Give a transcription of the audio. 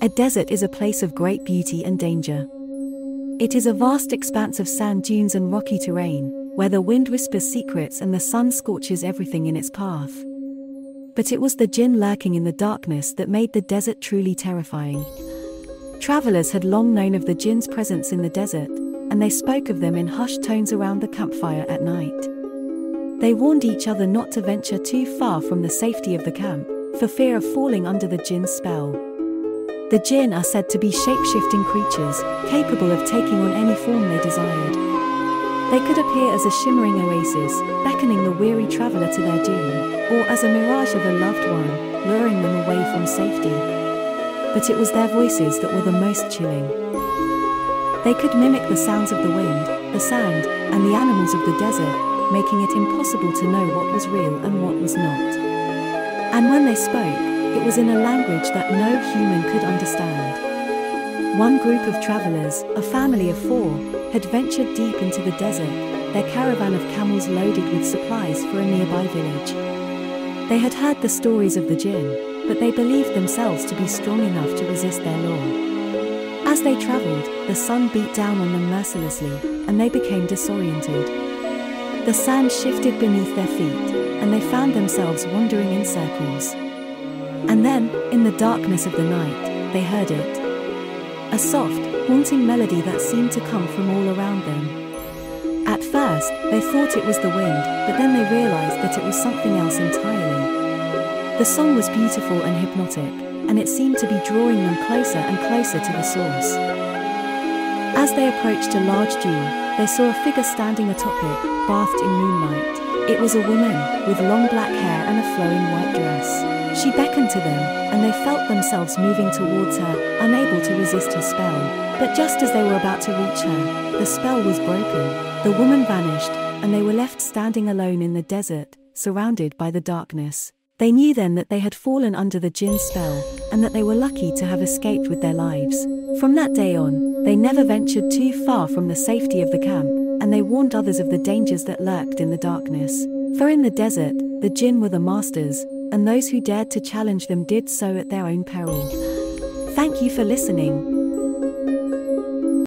A desert is a place of great beauty and danger. It is a vast expanse of sand dunes and rocky terrain, where the wind whispers secrets and the sun scorches everything in its path. But it was the djinn lurking in the darkness that made the desert truly terrifying. Travelers had long known of the djinn's presence in the desert, and they spoke of them in hushed tones around the campfire at night. They warned each other not to venture too far from the safety of the camp, for fear of falling under the djinn's spell. The djinn are said to be shape-shifting creatures, capable of taking on any form they desired. They could appear as a shimmering oasis, beckoning the weary traveler to their doom, or as a mirage of a loved one, luring them away from safety. But it was their voices that were the most chilling. They could mimic the sounds of the wind, the sand, and the animals of the desert, making it impossible to know what was real and what was not. And when they spoke, it was in a language that no human could understand. One group of travelers, a family of 4, had ventured deep into the desert, their caravan of camels loaded with supplies for a nearby village. They had heard the stories of the djinn, but they believed themselves to be strong enough to resist their law. As they traveled, the sun beat down on them mercilessly, and they became disoriented. The sand shifted beneath their feet, and they found themselves wandering in circles. And then, in the darkness of the night, they heard it. A soft, haunting melody that seemed to come from all around them. At first, they thought it was the wind, but then they realized that it was something else entirely. The song was beautiful and hypnotic, and it seemed to be drawing them closer and closer to the source. As they approached a large dune, they saw a figure standing atop it, bathed in moonlight. It was a woman, with long black hair and a flowing white dress. She beckoned to them, and they felt themselves moving towards her, unable to resist her spell. But just as they were about to reach her, the spell was broken. The woman vanished, and they were left standing alone in the desert, surrounded by the darkness. They knew then that they had fallen under the djinn spell, and that they were lucky to have escaped with their lives. From that day on, they never ventured too far from the safety of the camp, and they warned others of the dangers that lurked in the darkness. For in the desert, the djinn were the masters, and those who dared to challenge them did so at their own peril. Thank you for listening.